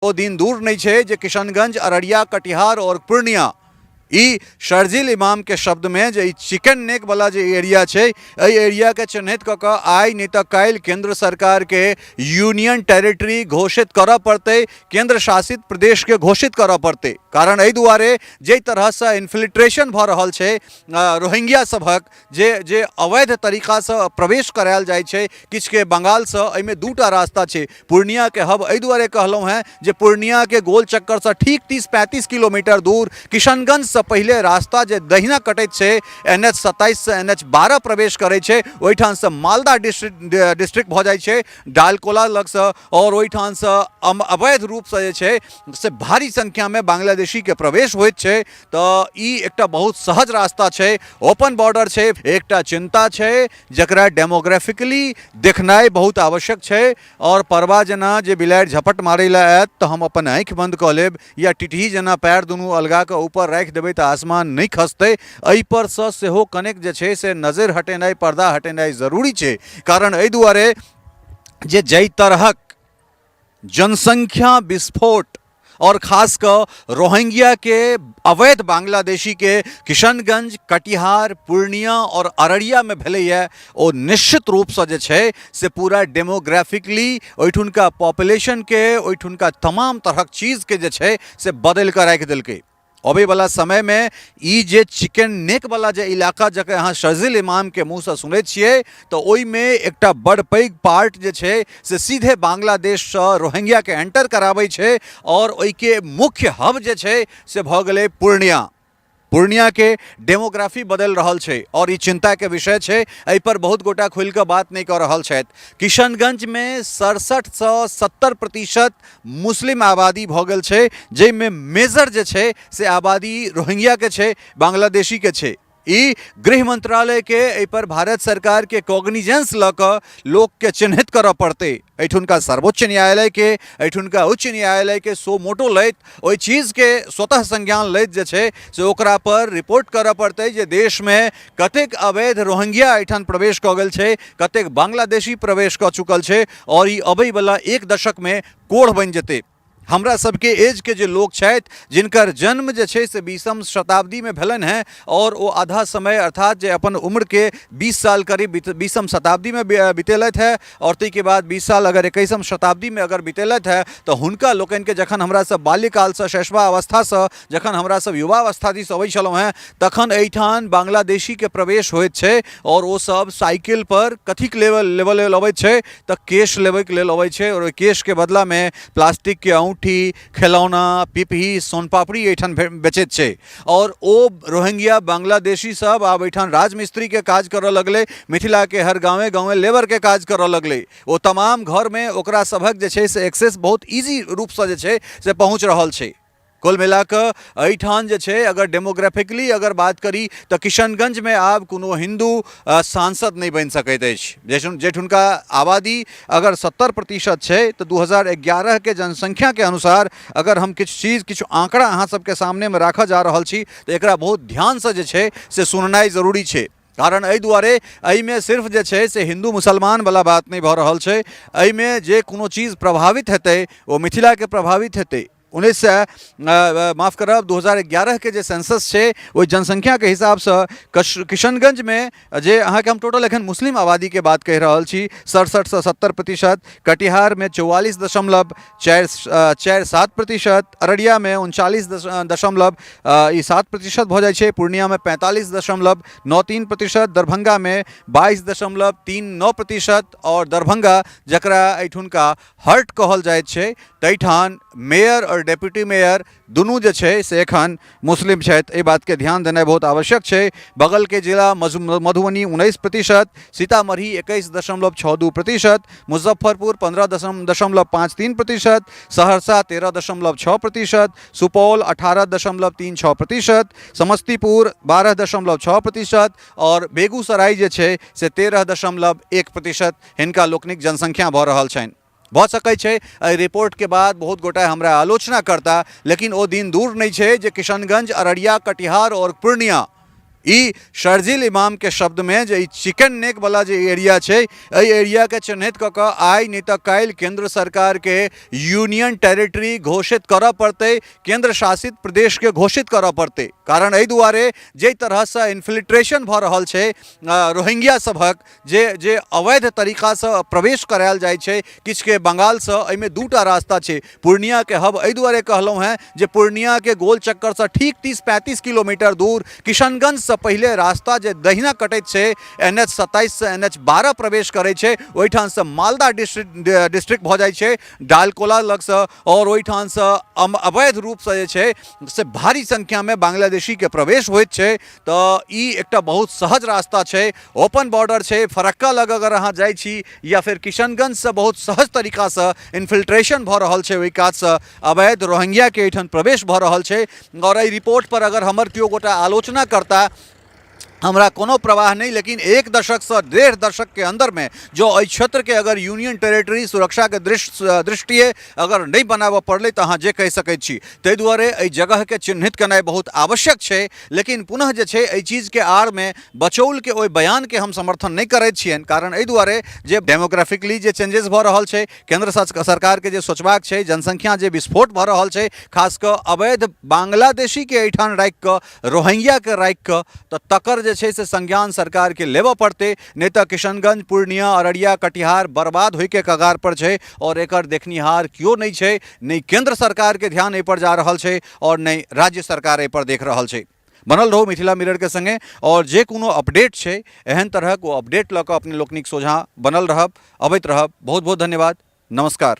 वो दिन दूर नहीं छे जे किशनगंज, अररिया, कटिहार और पूर्णिया ई शर्जील इमाम के शब्द में जे चिकन नेक वाला जे एरिया छे, एई एरिया के चिन्हित क के आइ नहीं तो काल केंद्र सरकार के यूनियन टेरिटरी घोषित कर पड़ते, केंद्र शासित प्रदेश के घोषित कर पड़ते। कारण एहि दुआरे जे तरह से इन्फिल्ट्रेशन भ रहल छे रोहिंग्या सभक जे जे अवैध तरीका से प्रवेश करायल जाय छे किछ के बंगाल से, एहिमे दूटा रास्ता छे। पूर्णिया के हब एहि दुआरे कहलहुँ हैं जे पूर्णिया के गोल चक्कर से ठीक 30-35 किलोमीटर दूर किशनगंज से पहले रास्ता जे दहिना कटैत छे NH 27 से NH 12 प्रवेश करे छे, ओहिठाम से मालदा डिस्ट्रिक्ट भ जाय छे डालकोला लग से, और ओहिठाम से अवैध रूप से जे छे से भारी संख्या में बांग्लादेशी के प्रवेश होइत छे। तो ई एकटा बहुत सहज रास्ता छे, ओपन बॉर्डर छे। एकटा चिंता छे जकरा डेमोग्राफिकली देखनाइ बहुत आवश्यक छे, और परवा जना जे बिलाड़ि झपट मारे ला आयत तो हम अपन आँखि बंद क लेब, या टिटही जना पैर दुनू अलगा के ऊपर राखि देबै तो आसमान नहीं खसतै। एहि पर से सेहो कनेक जे छे से नजर हटेनाइ, पर्दा हटेनाइ जरूरी छे। कारण एहि दुआरे जे जै तरहक जनसंख्या विस्फोट और खासकर रोहिंग्या के अवैध बांग्लादेशी के किशनगंज, कटिहार, पूर्णिया और अररिया में भेलै है, वो निश्चित रूप से जे छे से पूरा डेमोग्राफिकली ओहिठुनका पॉपुलेशन के, ओहिठुनका तमाम तरहक चीज के जे छे से बदल कर राखि देलकै। अबे वाला समय में ई जे चिकन नेक वाला जे इलाका जकर अहाँ शर्जील इमाम के मुँह से सुनैत छियै, तो ओहि में एकटा बड़ पैघ पार्ट जे छे से सीधे बांग्लादेश से रोहिंग्या के एंटर कराबै छे, और ओहि के मुख्य हब जे छे से भ गेलै पूर्णिया। पूर्णिया के डेमोग्राफी बदल रहल छे और ई चिंता के विषय छे। एहि पर बहुत गोटा खुल के बात नहीं कर रहल छथि। किशनगंज में 67 से 70% मुस्लिम आबादी भ गेल छे, जैमे मेजर जे छे से आबादी रोहिंग्या के छे, बांग्लादेशी के छे। ई गृह मंत्रालय के एहि पर भारत सरकार के कॉग्निजेंस ल के लोग के चिन्हित कर पड़ते। एठुनका सर्वोच्च न्यायालय के, एठुनका उच्च न्यायालय के सो मोटो लैत, ओहि चीज के स्वतः संज्ञान लैत जे छे से ओकरा पर रिपोर्ट कर पड़ते जे देश में कतेक अवैध रोहिंग्या एठन प्रवेश क गेल छे, कतेक बांग्लादेशी प्रवेश क चुकल छे, और ई अबै वाला 1 दशक में कोढ़ बन जेते। हमरा सबके एज के जे लोग छथि जिनकर जन्म जे छे से 20वीं शताब्दी में भेलन है, और वो आधा समय अर्थात जे अपन उम्र के 20 साल करीब 20वीं शताब्दी में बितेलत है, और ती के बाद 20 साल अगर 21वीं शताब्दी में अगर बितेलत है तो हुनका लोकन के जखन हमरा सब बाल्यकाल से, शैशवा अवस्था से जखन हमरा सब युवावस्था दिस अबै छलहुँ हैं, तखन एहिठाम बांग्लादेशी के प्रवेश होइत छे, और वो सब साइकिल पर कथी लेवल लेल अबैत छे तो केश लेबै के लेल अबै छे, और केश के बदला में प्लास्टिक के अंगूठी, खिलौना, पिपही, सोनपापड़ी एठन बेचैत छे। और ओ रोहिंग्या बांग्लादेशी सब आब एठन राजमिस्त्री के काज करऽ लगले, मिथिला के हर गाँवे गाँवे लेबर के काज करऽ लगले। वो तमाम घर में ओकरा सभक जे छे से एक्सेस बहुत इजी रूप से जे छे से पहुँच रहल छे। कुल मिलाकर एहिठाम जे छे अगर डेमोग्राफिकली अगर बात करी तो किशनगंज में आब कोनो हिंदू सांसद नहीं बन सकैत अछि। जेठुनका आबादी अगर 70% छे तो 2011 के जनसंख्या के अनुसार अगर हम किछु आंकड़ा अहाँ सबके सामने में राखऽ जा रहल छी तो एकरा बहुत ध्यान से जे छे से सुननाइ जरूरी छे। कारण एहि दुआरे एहिमे सिर्फ जे छे से हिंदू मुसलमान वाला बात नहीं भ रहल छे। एहिमे जे कोनो चीज प्रभावित हेतै वो मिथिला के प्रभावित हेतै। 2011 के जे सेंसस छे वो जनसंख्या के हिसाब से किशनगंज में जे अहाँ के हम टोटल एखन मुस्लिम आबादी के बात कह रहल छी 67 से 70%, कटिहार में 44.47%, अररिया में 39.7% भ जाय छे, पूर्णिया में 45.93%, दरभंगा में 22.39%, और दरभंगा जकरा एठुनका हर्ट कहल जाय छे तैठान मेयर और डेप्यूटी मेयर दुनू जे छे से एखन मुस्लिम छथि। एहि बात के ध्यान देनाइ बहुत आवश्यक छे। बगल के जिला मधुबनी 19%, सीतामढ़ी 21.62%, मुजफ्फरपुर 15.53%, सहरसा 13.6%, सुपौल 18.36%, समस्तीपुर 12.6%, और बेगूसराय जे छे से 13.1% हिनका लोकनिक जनसंख्या भ रहल छनि। भ सकै छे रिपोर्ट के बाद बहुत गोटा हमरा आलोचना करता, लेकिन वो दिन दूर नहीं छे जे किशनगंज, अररिया, कटिहार और पूर्णिया ई शर्जिल इमाम के शब्द में जे चिकन नेक वाला जे एरिया है, एरिया के चिन्हित क के आई नहीं तो काल केंद्र सरकार के यूनियन टेरिटरी घोषित करऽ पड़ते, केंद्र शासित प्रदेश के घोषित करऽ पड़ते। कारण एहि दुआरे जे तरह से इन्फिल्ट्रेशन भ रहल छै रोहिंग्या सभक जे अवैध तरीका से प्रवेश करायल जाइ छै किछ के बंगाल से, एहिमे दूटा रास्ता छै। पूर्णिया के हब एहि दुआरे कहलहुँ हैं जे पूर्णिया के गोल चक्कर से ठीक 30-35 किलोमीटर दूर किशनगंज से पहले रास्ता जे दहिना कटैत छै NH 27 से NH 12 प्रवेश करे छै, ओहिठाम से मालदा डिस्ट्रिक्ट भ जाइ छै डालकोला लग से, और ओहिठाम से अवैध रूप से जे छै से भारी संख्या में बांग्लादेशी के प्रवेश होइत छै। तो ई एकटा बहुत सहज रास्ता छै, ओपन बॉर्डर छै। फरक्का लग अगर अहाँ जाइ छी या फिर किशनगंज से बहुत सहज तरीका से इन्फिल्ट्रेशन भ रहल छै, ओहि कात से अवैध रोहिंग्या के एहिठाम प्रवेश भ रहल छै। और एहि रिपोर्ट पर अगर हमर केओ गोटा आलोचना करता, हमरा कोनो प्रवाह नहीं, लेकिन 1 दशक से 1.5 दशक के अंदर में जो एहि क्षेत्र के अगर यूनियन टेरिटरी सुरक्षा के दृष्टिए अगर नहीं बनाबऽ पड़लै तो अहाँ जे कहि सकैत छी। ताहि दुआरे एहि जगह के चिन्हित करनाइ बहुत आवश्यक छै। लेकिन पुनः जे छै एहि चीज के आड़ में बचौल के ओहि बयान के हम समर्थन नहीं करैत छियनि। कारण एहि दुआरे जे डेमोग्राफिकली जे चेंजेस भऽ रहल छै, केंद्र सरकार के जे सोचबाक छै, जनसंख्या जे विस्फोट भऽ रहल छै, खास कऽ अवैध बांग्लादेशी के एहिठाम राखि कऽ रोहिंग्या के राखि कऽ, तो तकर जे छै से संज्ञान सरकार के लेबऽ पड़ते। नहीं तो किशनगंज, पूर्णिया, अररिया, कटिहार बर्बाद होय के कगार पर छै और एकर देखनिहार क्यों नहीं छै। नहीं केंद्र सरकार के ध्यान एहि पर जा रहल छै और नहीं राज्य सरकार एहि पर देख रहल छै। बनल रहू मिथिला मिरर के संगे, और जे कोनो अपडेट छै एहन तरहक ओ अपडेट लऽ कऽ अपने लोकनिक सोझा बनल रहब, अबैत रहब। बहुत बहुत धन्यवाद, नमस्कार।